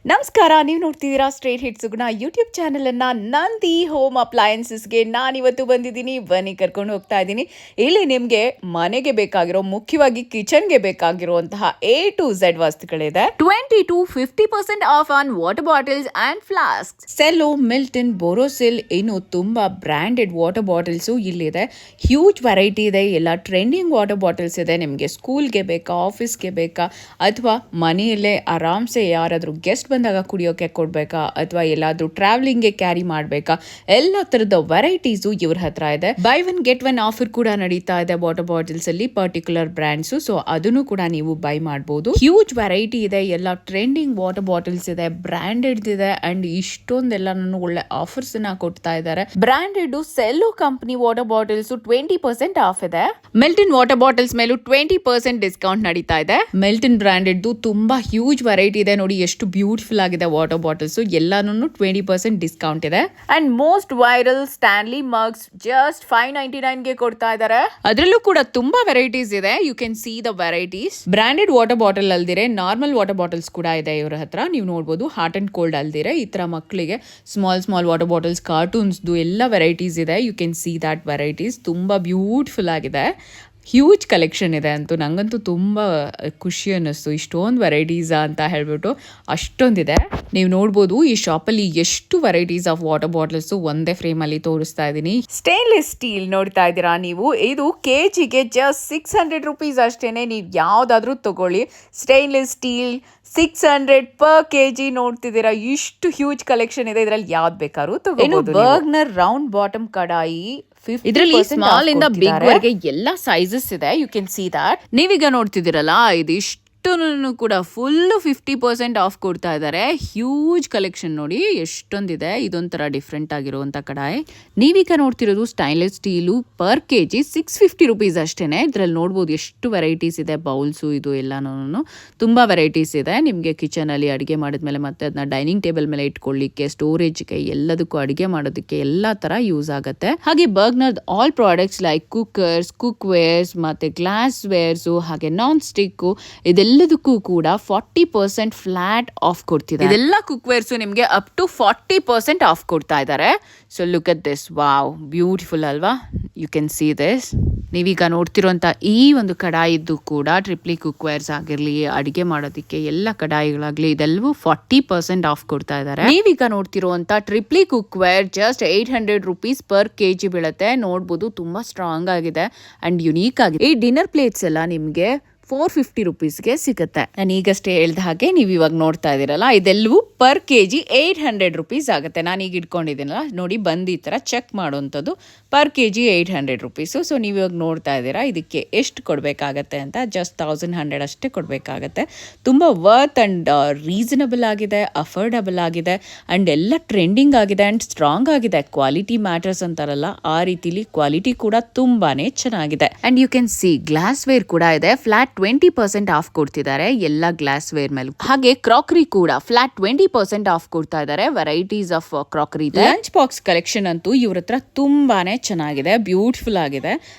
ನಮಸ್ಕಾರ, ನೀವು ನೋಡ್ತಿದ್ದೀರಾ ಸ್ಟ್ರೇಟ್ ಹಿಟ್ ಸುಗುಣ ಯೂಟ್ಯೂಬ್ ಚಾನಲನ್ನು. ನಂದಿ ಹೋಮ್ ಅಪ್ಲಯನ್ಸಸ್ಗೆ ನಾನಿವತ್ತು ಬಂದಿದ್ದೀನಿ. ಬನ್ನಿ, ಕರ್ಕೊಂಡು ಹೋಗ್ತಾ ಇದ್ದೀನಿ. ಇಲ್ಲಿ ನಿಮಗೆ ಮನೆಗೆ ಬೇಕಾಗಿರೋ, ಮುಖ್ಯವಾಗಿ ಕಿಚನ್ಗೆ ಬೇಕಾಗಿರುವಂತಹ A to Z ವಸ್ತುಗಳಿದೆ. 20 to 50% of on water bottles and flask. Cello, Milton, Borosil, ಇನ್ನು ತುಂಬ ಬ್ರ್ಯಾಂಡೆಡ್ ವಾಟರ್ ಬಾಟಲ್ಸು ಇಲ್ಲಿದೆ. ಹ್ಯೂಜ್ ವೆರೈಟಿ ಇದೆ. ಎಲ್ಲ ಟ್ರೆಂಡಿಂಗ್ ವಾಟರ್ ಬಾಟಲ್ಸ್ ಇದೆ. ನಿಮಗೆ ಸ್ಕೂಲ್ಗೆ ಬೇಕಾ, ಆಫೀಸ್ಗೆ ಬೇಕಾ, ಅಥವಾ ಮನೆಯಲ್ಲೇ ಆರಾಮ್ಸೆ ಯಾರಾದರೂ ಗೆಸ್ಟ್ ಬಂದಾಗ ಕುಡಿಯೋಕೆ ಕೊಡ್ಬೇಕಾ, ಅಥವಾ ಎಲ್ಲಾದ್ರೂ ಟ್ರಾವೆಲಿಂಗ್ಗೆ ಕ್ಯಾರಿ ಮಾಡಬೇಕಾ, ಎಲ್ಲ ತರದ ವೆರೈಟೀಸು ಇವ್ರ ಹತ್ರ ಇದೆ. By one get one offer ಕೂಡ ನಡೀತಾ ಇದೆ ವಾಟರ್ ಬಾಟಲ್ಸ್ ಅಲ್ಲಿ, ಪರ್ಟಿಕ್ಯುಲರ್ ಬ್ರ್ಯಾಂಡ್ಸ್. ಸೊ ಅದನ್ನು ಕೂಡ ನೀವು ಬೈ ಮಾಡಬಹುದು. ಹ್ಯೂಜ್ ವೆರೈಟಿ ಇದೆ. ಎಲ್ಲ ಟ್ರೆಂಡಿಂಗ್ ವಾಟರ್ ಬಾಟಲ್ಸ್ ಇದೆ, ಬ್ರಾಂಡೆಡ್ ಇದೆ, ಅಂಡ್ ಇಷ್ಟೊಂದೆಲ್ಲ ಒಳ್ಳೆ ಆಫರ್ಸ್ ಕೊಡ್ತಾ ಇದ್ದಾರೆ. Branded cello company water bottles 20% of ಇದೆ. ಮಿಲ್ಟನ್ ವಾಟರ್ ಬಾಟಲ್ಸ್ ಮೇಲೂ 20% ಡಿಸ್ಕೌಂಟ್ ನಡೀತಾ ಇದೆ. ಮಿಲ್ಟನ್ ಬ್ರಾಂಡೆಡ್ ತುಂಬಾ ಹ್ಯೂಜ್ ವೆರೈಟಿ ಇದೆ. ನೋಡಿ ಎಷ್ಟು ಬ್ಯೂಟಿಫುಲ್ ಆಗಿದೆ ವಾಟರ್ ಬಾಟಲ್ಸ್. ಎಲ್ಲಾನು 20% ಡಿಸ್ಕೌಂಟ್ ಇದೆ. And most viral Stanley mugs just $5.99 ಕೊಡ್ತಾ ಇದ್ದಾರೆ. ಅದರಲ್ಲೂ ಕೂಡ ತುಂಬಾ ವೆರೈಟೀಸ್ ಇದೆ. You can see the varieties. Branded water bottle ಅಲ್ದಿರೆ ನಾರ್ಮಲ್ ವಾಟರ್ ಬಾಟಲ್ಸ್ ಕೂಡ ಇದೆ ಇವ್ರ ಹತ್ರ. ನೀವು ನೋಡಬಹುದು. ಹಾಟ್ ಅಂಡ್ ಕೋಲ್ಡ್ ಅಲ್ದಿರೆ ಈ ತರ ಮಕ್ಕಳಿಗೆ ಸ್ಮಾಲ್ ವಾಟರ್ ಬಾಟಲ್ಸ್, ಕಾರ್ಟೂನ್ಸ್ ಎಲ್ಲ ವೆರೈಟೀಸ್ ಇದೆ. You can see that varieties. ತುಂಬಾ ಬ್ಯೂಟಿಫುಲ್ ಆಗಿದೆ. ಹ್ಯೂಜ್ ಕಲೆಕ್ಷನ್ ಇದೆ. ನಂಗಂತೂ ತುಂಬ ಖುಷಿ ಅನ್ನಿಸ್ತು. ಇಷ್ಟೊಂದು ವೆರೈಟೀಸಾ ಅಂತ ಹೇಳ್ಬಿಟ್ಟು ಅಷ್ಟೊಂದಿದೆ. ನೀವು ನೋಡ್ಬೋದು ಈ ಶಾಪಲ್ಲಿ ಎಷ್ಟು ವೆರೈಟೀಸ್ ಆಫ್ ವಾಟರ್ ಬಾಟಲ್ಸ್ ಒಂದೇ ಫ್ರೇಮಲ್ಲಿ ತೋರಿಸ್ತಾ ಇದ್ದೀನಿ. ಸ್ಟೇನ್ಲೆಸ್ ಸ್ಟೀಲ್ ನೋಡ್ತಾ ಇದ್ದೀರಾ ನೀವು. ಇದು ಕೆಜಿಗೆ ಜಸ್ಟ್ $600 ಅಷ್ಟೇನೆ. ನೀವು ಯಾವುದಾದ್ರೂ ತಗೊಳ್ಳಿ. ಸ್ಟೇನ್ಲೆಸ್ ಸ್ಟೀಲ್ 600 per kg ನೋಡ್ತಿದ್ದೀರಾ. ಇಷ್ಟು ಹ್ಯೂಜ್ ಕಲೆಕ್ಷನ್ ಇದೆ. ಇದರಲ್ಲಿ ಯಾವ್ದು ಬೇಕಾದ್ರೂ ತಗೋಬಹುದು. ಬರ್ಗ್ನರ್ ರೌಂಡ್ ಬಾಟಮ್ ಕಡಾಯಿ ಇದರಲ್ಲಿ ಸ್ಮಾಲ್ ಇಂದ ಬಿಗ್ ವರೆಗೆ ಎಲ್ಲಾ ಸೈಜಸ್ ಇದೆ. You can see that. ನೀವೀಗ ನೋಡ್ತಿದ್ದೀರಲ್ಲ, ಇದಿಷ್ಟು ಕೂಡ ಫುಲ್ 50% ಆಫ್ ಕೊಡ್ತಾ ಇದ್ದಾರೆ. ಹ್ಯೂಜ್ ಕಲೆಕ್ಷನ್ ನೋಡಿ ಎಷ್ಟೊಂದಿದೆ. ಇದೊಂಥರ ಡಿಫ್ರೆಂಟ್ ಆಗಿರುವಂತ ಕಡಾಯಿ. ನೀವೀಗ ನೋಡ್ತಿರೋದು ಸ್ಟೈನ್ಲೆಸ್ ಸ್ಟೀಲು. ಪರ್ ಕೆಜಿ $650 ಅಷ್ಟೇನೆ. ಇದ್ರಲ್ಲಿ ನೋಡ್ಬೋದು ಎಷ್ಟು ವೆರೈಟೀಸ್ ಇದೆ. ಬೌಲ್ಸು ಇದು ಎಲ್ಲಾನು ತುಂಬಾ ವೆರೈಟೀಸ್ ಇದೆ. ನಿಮಗೆ ಕಿಚನ್ ಅಲ್ಲಿ ಅಡಿಗೆ ಮಾಡಿದ್ಮೇಲೆ ಮತ್ತೆ ಅದನ್ನ ಡೈನಿಂಗ್ ಟೇಬಲ್ ಮೇಲೆ ಇಟ್ಕೊಳ್ಳಿಕ್ಕೆ, ಸ್ಟೋರೇಜ್ಗೆ, ಎಲ್ಲದಕ್ಕೂ ಅಡಿಗೆ ಮಾಡೋದಕ್ಕೆ ಎಲ್ಲಾ ತರ ಯೂಸ್ ಆಗುತ್ತೆ. ಹಾಗೆ Bergner all products like cookers, cook wares, ಮತ್ತೆ ಗ್ಲಾಸ್ ವೇರ್ಸ್, ಹಾಗೆ ನಾನ್ ಸ್ಟಿಕ್, ಇದೆಲ್ಲದಕ್ಕೂ ಕೂಡ 40% ಫ್ಲಾಟ್ ಆಫ್ ಕೊಡ್ತಿದ್ದಾರೆ. ಇದೆಲ್ಲ ಕುಕ್ವೇರ್ಸ್ ನಿಮಗೆ ಅಪ್ ಟು 40% ಆಫ್ ಕೊಡ್ತಾ ಇದ್ದಾರೆ. So look at this. Wow, beautiful ಅಲ್ವಾ? You can see this. ನೀವೀಗ ನೋಡ್ತಿರೋಂಥ ಈ ಒಂದು ಕಡಾಯಿದ್ದು ಕೂಡ ಟ್ರಿಪ್ಲಿ ಕುಕ್ವೇರ್ಸ್ ಆಗಿರಲಿ, ಅಡಿಗೆ ಮಾಡೋದಕ್ಕೆ ಎಲ್ಲ ಕಡಾಯಿಗಳಾಗಲಿ, ಇದೆಲ್ಲವೂ 40% ಆಫ್ ಕೊಡ್ತಾ ಇದ್ದಾರೆ. ನೀವೀಗ ನೋಡ್ತಿರುವಂಥ ಟ್ರಿಪ್ಲಿ ಕುಕ್ವೇರ್ ಜಸ್ಟ್ $800 ಪರ್ kg ಬೀಳುತ್ತೆ. ನೋಡ್ಬೋದು, ತುಂಬಾ ಸ್ಟ್ರಾಂಗ್ ಆಗಿದೆ ಅಂಡ್ ಯುನೀಕ್ ಆಗಿದೆ. ಈ ಡಿನ್ನರ್ ಪ್ಲೇಟ್ಸ್ ಎಲ್ಲ ನಿಮಗೆ $450 ಸಿಗುತ್ತೆ. ನಾನು ಈಗಷ್ಟೇ ಹೇಳ್ದ ಹಾಗೆ ನೀವು ಇವಾಗ ನೋಡ್ತಾ ಇದ್ದೀರಲ್ಲ, ಇದೆಲ್ಲವೂ ಪರ್ ಕೆಜಿ $800 ಆಗುತ್ತೆ. ನಾನು ಈಗ ಇಟ್ಕೊಂಡಿದ್ದೀನಲ್ಲ ನೋಡಿ, ಬಂದು ಈ ಥರ ಚೆಕ್ ಮಾಡುವಂಥದ್ದು. Per KG $800. ಸೊ ನೀವು ಇವಾಗ ನೋಡ್ತಾ ಇದ್ದೀರಾ ಇದಕ್ಕೆ ಎಷ್ಟು ಕೊಡಬೇಕಾಗತ್ತೆ ಅಂತ. ಜಸ್ಟ್ 1100 ಅಷ್ಟೇ ಕೊಡಬೇಕಾಗತ್ತೆ. ತುಂಬ ವರ್ತ್ ಆ್ಯಂಡ್ ರೀಸನಬಲ್ ಆಗಿದೆ, ಅಫೋರ್ಡಬಲ್ ಆಗಿದೆ, ಆ್ಯಂಡ್ ಎಲ್ಲ ಟ್ರೆಂಡಿಂಗ್ ಆಗಿದೆ ಆ್ಯಂಡ್ ಸ್ಟ್ರಾಂಗ್ ಆಗಿದೆ. ಕ್ವಾಲಿಟಿ ಮ್ಯಾಟರ್ಸ್ ಅಂತಾರಲ್ಲ, ಆ ರೀತಿಲಿ ಕ್ವಾಲಿಟಿ ಕೂಡ ತುಂಬಾನೇ ಚೆನ್ನಾಗಿದೆ. And you can see glassware ಕೂಡ ಇದೆ. ಫ್ಲಾಟ್ 20% ಆಫ್ ಕೊಡ್ತಿದ್ದಾರೆ ಎಲ್ಲ ಗ್ಲಾಸ್ ವೇರ್ ಮೇಲೆ. ಹಾಗೆ ಕ್ರಾಕರಿ ಕೂಡ ಫ್ಲಾಟ್ 20% ಆಫ್ ಕೊಡ್ತಾ ಇದ್ದಾರೆ. ವೆರೈಟೀಸ್ ಆಫ್ ಕ್ರಾಕರಿ ಇದೆ. ಲಂಚ್ ಬಾಕ್ಸ್ ಕಲೆಕ್ಷನ್ ಅಂತೂ ಇವ್ರ ಹತ್ರ ತುಂಬಾನೇ ಚೆನ್ನಾಗಿದೆ, ಬ್ಯೂಟಿಫುಲ್ ಆಗಿದೆ.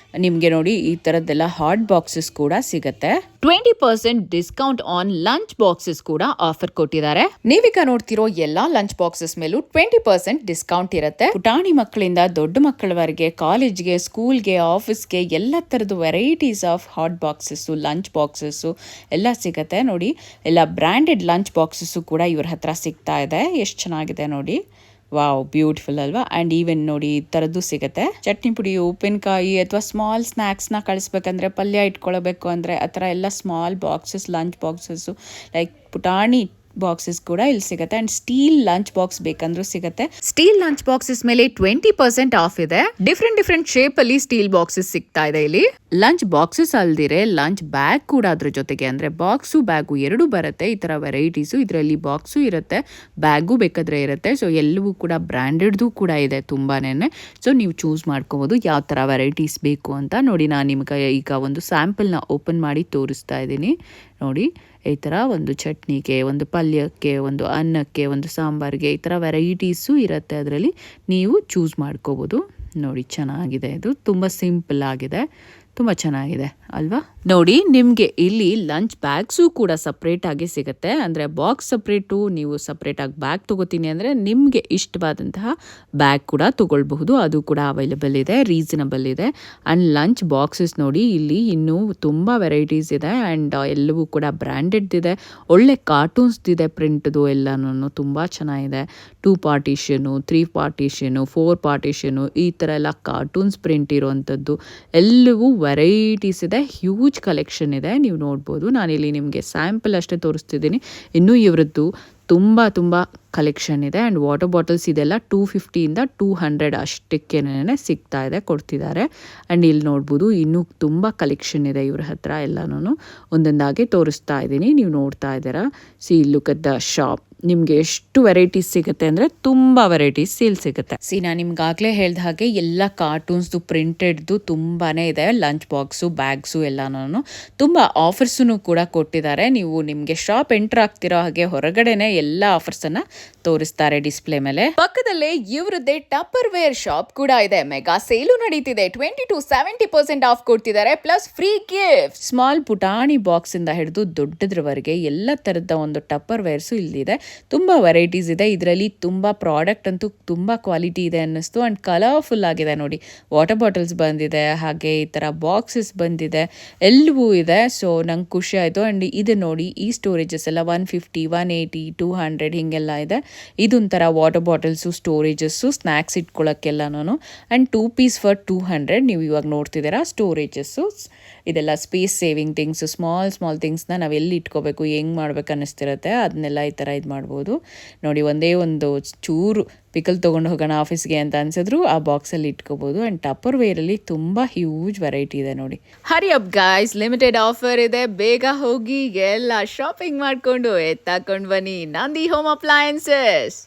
ನಿಮ್ಗೆ ನೋಡಿ ಈ ತರದ್ದೆಲ್ಲ ಹಾಟ್ ಬಾಕ್ಸಸ್ ಕೂಡ ಸಿಗುತ್ತೆ. 20% ಡಿಸ್ಕೌಂಟ್ ಆನ್ ಲಂಚ್ ಬಾಕ್ಸಸ್ ಕೂಡ ಆಫರ್ ಕೊಟ್ಟಿದ್ದಾರೆ. ನೀವೀಗ ನೋಡ್ತಿರೋ ಎಲ್ಲಾ ಲಂಚ್ ಬಾಕ್ಸಸ್ ಮೇಲೂ 20% ಡಿಸ್ಕೌಂಟ್ ಇರುತ್ತೆ. ಪುಟಾಣಿ ಮಕ್ಕಳಿಂದ ದೊಡ್ಡ ಮಕ್ಕಳವರೆಗೆ, ಕಾಲೇಜ್ಗೆ, ಸ್ಕೂಲ್ಗೆ, ಆಫೀಸ್ಗೆ ಎಲ್ಲ ತರದ varieties of hot boxes, lunch boxes ಎಲ್ಲ ಸಿಗುತ್ತೆ. ನೋಡಿ, ಎಲ್ಲ ಬ್ರ್ಯಾಂಡೆಡ್ ಲಂಚ್ ಬಾಕ್ಸಸ್ ಕೂಡ ಇವ್ರ ಹತ್ರ ಸಿಗ್ತಾ ಇದೆ. ಎಷ್ಟು ಚೆನ್ನಾಗಿದೆ ನೋಡಿ. ವಾವ್, ಬ್ಯೂಟಿಫುಲ್ ಅಲ್ವಾ? ಆ್ಯಂಡ್ ಈವನ್ ನೋಡಿ ಈ ಥರದ್ದು ಸಿಗುತ್ತೆ. ಚಟ್ನಿ ಪುಡಿ, ಉಪ್ಪಿನಕಾಯಿ, ಅಥವಾ ಸ್ಮಾಲ್ ಸ್ನ್ಯಾಕ್ಸ್ನ ಕಳಿಸ್ಬೇಕಂದ್ರೆ, ಪಲ್ಯ ಇಟ್ಕೊಳ್ಬೇಕು ಅಂದರೆ ಆ ಥರ ಎಲ್ಲ small boxes, lunch boxes like ಪುಟಾಣಿ ಬಾಕ್ಸಸ್ ಕೂಡ ಇಲ್ಲಿ ಸಿಗುತ್ತೆ. ಅಂಡ್ ಸ್ಟೀಲ್ ಲಂಚ್ ಬಾಕ್ಸ್ ಬೇಕಂದ್ರೂ ಸಿಗುತ್ತೆ. ಸ್ಟೀಲ್ ಲಂಚ್ ಬಾಕ್ಸಸ್ ಮೇಲೆ 20% ಆಫ್ ಇದೆ. ಡಿಫ್ರೆಂಟ್ ಶೇಪ್ ಅಲ್ಲಿ ಸ್ಟೀಲ್ ಬಾಕ್ಸಸ್ ಸಿಗ್ತಾ ಇದೆ ಇಲ್ಲಿ. ಲಂಚ್ ಬಾಕ್ಸಸ್ ಅಲ್ದಿರೆ ಲಂಚ್ ಬ್ಯಾಗ್ ಕೂಡ ಅದ್ರ ಜೊತೆಗೆ, ಅಂದ್ರೆ ಬಾಕ್ಸು ಬ್ಯಾಗು ಎರಡು ಬರುತ್ತೆ. ಈ ತರ ವೆರೈಟೀಸು ಇದರಲ್ಲಿ ಬಾಕ್ಸು ಇರುತ್ತೆ, ಬ್ಯಾಗು ಬೇಕಾದ್ರೆ ಇರುತ್ತೆ. ಸೊ ಎಲ್ಲವೂ ಕೂಡ ಬ್ರ್ಯಾಂಡೆಡ್ದು ಕೂಡ ಇದೆ ತುಂಬಾನೇ. ಸೊ ನೀವು ಚೂಸ್ ಮಾಡ್ಕೋಬಹುದು ಯಾವ ತರ ವೆರೈಟೀಸ್ ಬೇಕು ಅಂತ. ನೋಡಿ, ನಾನು ನಿಮ್ಗೆ ಈಗ ಒಂದು ಸ್ಯಾಂಪಲ್ನ ಓಪನ್ ಮಾಡಿ ತೋರಿಸ್ತಾ ಇದ್ದೀನಿ. ನೋಡಿ, ಈ ಥರ ಒಂದು ಚಟ್ನಿಗೆ, ಒಂದು ಪಲ್ಯಕ್ಕೆ, ಒಂದು ಅನ್ನಕ್ಕೆ, ಒಂದು ಸಾಂಬಾರಿಗೆ, ಈ ಥರ ವೆರೈಟೀಸು ಇರುತ್ತೆ. ಅದರಲ್ಲಿ ನೀವು ಚೂಸ್ ಮಾಡ್ಕೋಬೋದು. ನೋಡಿ, ಚೆನ್ನಾಗಿದೆ. ಇದು ತುಂಬ ಸಿಂಪಲ್ ಆಗಿದೆ, ತುಂಬ ಚೆನ್ನಾಗಿದೆ ಅಲ್ವಾ? ನೋಡಿ, ನಿಮಗೆ ಇಲ್ಲಿ ಲಂಚ್ ಬ್ಯಾಗ್ಸು ಕೂಡ ಸಪ್ರೇಟಾಗಿ ಸಿಗುತ್ತೆ. ಅಂದರೆ ಬಾಕ್ಸ್ ಸಪ್ರೇಟು, ನೀವು ಸಪ್ರೇಟಾಗಿ ಬ್ಯಾಗ್ ತೊಗೋತೀನಿ ಅಂದರೆ ನಿಮಗೆ ಇಷ್ಟವಾದಂತಹ ಬ್ಯಾಗ್ ಕೂಡ ತೊಗೊಳ್ಬಹುದು. ಅದು ಕೂಡ ಅವೈಲೇಬಲ್ ಇದೆ, ರೀಸನಬಲ್ ಇದೆ. ಆ್ಯಂಡ್ ಲಂಚ್ ಬಾಕ್ಸಸ್ ನೋಡಿ, ಇಲ್ಲಿ ಇನ್ನೂ ತುಂಬ ವೆರೈಟೀಸ್ ಇದೆ ಆ್ಯಂಡ್ ಎಲ್ಲವೂ ಕೂಡ ಬ್ರ್ಯಾಂಡೆಡ್ ಇದೆ. ಒಳ್ಳೆ ಕಾರ್ಟೂನ್ಸ್ದಿದೆ, ಪ್ರಿಂಟ್ದು ಎಲ್ಲನೂ ತುಂಬ ಚೆನ್ನಾಗಿದೆ. 2 ಪಾರ್ಟಿಷನು, 3 ಪಾರ್ಟಿಷನು, 4 ಪಾರ್ಟಿಷನು, ಈ ಥರ ಎಲ್ಲ ಕಾರ್ಟೂನ್ಸ್ ಪ್ರಿಂಟ್ ಇರುವಂಥದ್ದು ಎಲ್ಲವೂ ವೆರೈಟೀಸ್ ಇದೆ. ಹ್ಯೂಜ್ ಕಲೆಕ್ಷನ್ ಇದೆ, ನೀವು ನೋಡ್ಬೋದು. ನಾನಿಲ್ಲಿ ನಿಮಗೆ ಸ್ಯಾಂಪಲ್ ಅಷ್ಟೇ ತೋರಿಸ್ತಿದ್ದೀನಿ. ಇನ್ನೂ ಇವರದ್ದು ತುಂಬ ಕಲೆಕ್ಷನ್ ಇದೆ. ಆ್ಯಂಡ್ ವಾಟರ್ ಬಾಟಲ್ಸ್ ಇದೆಲ್ಲ 250ಇಂದ 200 ಅಷ್ಟಕ್ಕೇನೆ ಸಿಗ್ತಾ ಇದೆ, ಕೊಡ್ತಿದ್ದಾರೆ. ಆ್ಯಂಡ್ ಇಲ್ಲಿ ನೋಡ್ಬೋದು ಇನ್ನೂ ತುಂಬ ಕಲೆಕ್ಷನ್ ಇದೆ ಇವ್ರ ಹತ್ರ. ಎಲ್ಲನೂ ಒಂದೊಂದಾಗಿ ತೋರಿಸ್ತಾ ಇದ್ದೀನಿ, ನೀವು ನೋಡ್ತಾ ಇದ್ದೀರಾ. C look at the shop. ನಿಮಗೆ ಎಷ್ಟು ವೆರೈಟೀಸ್ ಸಿಗುತ್ತೆ ಅಂದರೆ ತುಂಬ ವೆರೈಟೀಸ್ ಇಲ್ಲಿ ಸಿಗುತ್ತೆ. ನಾನು ನಿಮ್ಗಾಗಲೇ ಹೇಳ್ದ ಹಾಗೆ ಎಲ್ಲ ಕಾರ್ಟೂನ್ಸ್ದು ಪ್ರಿಂಟೆಡ್ದು ತುಂಬಾ ಇದೆ. ಲಂಚ್ ಬಾಕ್ಸು, ಬ್ಯಾಗ್ಸು ಎಲ್ಲನೂ ತುಂಬ ಆಫರ್ಸನ್ನು ಕೂಡ ಕೊಟ್ಟಿದ್ದಾರೆ. ನೀವು ನಿಮಗೆ ಶಾಪ್ ಎಂಟರ್ ಆಗ್ತಿರೋ ಹಾಗೆ ಹೊರಗಡೆನೆ ಎಲ್ಲ ಆಫರ್ಸನ್ನು ತೋರಿಸ್ತಾರೆ ಡಿಸ್ಪ್ಲೇ ಮೇಲೆ. ಪಕ್ಕದಲ್ಲೇ ಇವರದ್ದೇ ಟಪ್ಪರ್ ವೇರ್ ಶಾಪ್ ಕೂಡ ಇದೆ. ಮೆಗಾ ಸೇಲು ನಡೀತಿದೆ. 20 to 70% ಆಫ್ ಕೊಡ್ತಿದ್ದಾರೆ, ಪ್ಲಸ್ ಫ್ರೀ ಗಿಫ್ಟ್. ಸ್ಮಾಲ್ ಪುಟಾಣಿ ಬಾಕ್ಸ್ ಇಂದ ಹಿಡಿದು ದೊಡ್ಡದ್ರವರೆಗೆ ಎಲ್ಲ ತರದ ಒಂದು ಟಪ್ಪರ್ ವೇರ್ಸು ಇಲ್ಲಿದೆ. ತುಂಬ ವೆರೈಟೀಸ್ ಇದೆ. ಇದರಲ್ಲಿ ತುಂಬ ಪ್ರಾಡಕ್ಟ್ ಅಂತೂ ತುಂಬ ಕ್ವಾಲಿಟಿ ಇದೆ ಅನ್ನಿಸ್ತು. ಆ್ಯಂಡ್ ಕಲರ್ಫುಲ್ ಆಗಿದೆ ನೋಡಿ. ವಾಟರ್ ಬಾಟಲ್ಸ್ ಬಂದಿದೆ, ಹಾಗೆ ಈ ಥರ ಬಾಕ್ಸಸ್ ಬಂದಿದೆ, ಎಲ್ಲವೂ ಇದೆ. ಸೊ ನಂಗೆ ಖುಷಿ ಆಯಿತು. ಆ್ಯಂಡ್ ಇದು ನೋಡಿ, ಈ ಸ್ಟೋರೇಜಸ್ ಎಲ್ಲ 150, 180, 200 ಹೀಗೆಲ್ಲ ಇದೆ. ಇದೊಂಥರ ವಾಟರ್ ಬಾಟಲ್ಸು, ಸ್ಟೋರೇಜಸ್ಸು, ಸ್ನ್ಯಾಕ್ಸ್ ಇಟ್ಕೊಳ್ಳೋಕ್ಕೆಲ್ಲನೂ. ಆ್ಯಂಡ್ 2 ಪೀಸ್ ಫಾರ್ 200 ನೀವು ಇವಾಗ ನೋಡ್ತಿದ್ದೀರಾ. ಸ್ಟೋರೇಜಸ್ಸು ಇದೆಲ್ಲ ಸ್ಪೇಸ್ ಸೇವಿಂಗ್ ಥಿಂಗ್ಸು, ಸ್ಮಾಲ್ ಥಿಂಗ್ಸ್ನ ನಾವು ಎಲ್ಲಿ ಇಟ್ಕೋಬೇಕು, ಹೆಂಗೆ ಮಾಡ್ಬೇಕು ಅನ್ನಿಸ್ತಿರುತ್ತೆ, ಅದನ್ನೆಲ್ಲ ಈ ಥರ ಇದು ಮಾಡ್ಬೋದು ನೋಡಿ. ಒಂದೇ ಒಂದು ಚೂರು ಪಿಕಲ್ ತೊಗೊಂಡು ಹೋಗೋಣ ಆಫೀಸ್ಗೆ ಅಂತ ಅನ್ಸಿದ್ರು ಆ ಬಾಕ್ಸಲ್ಲಿ ಇಟ್ಕೋಬೋದು. ಆ್ಯಂಡ್ ಟಪ್ಪರ್ ವೇರಲ್ಲಿ ತುಂಬ ಹ್ಯೂಜ್ ವೆರೈಟಿ ಇದೆ ನೋಡಿ. Hurry up guys, limited offer ಇದೆ, ಬೇಗ ಹೋಗಿ ಎಲ್ಲ ಶಾಪಿಂಗ್ ಮಾಡಿಕೊಂಡು ಎತ್ತಾಕೊಂಡು ಬನ್ನಿ ನಂದಿ ಹೋಮ್ ಅಪ್ಲಯನ್ಸಸ್.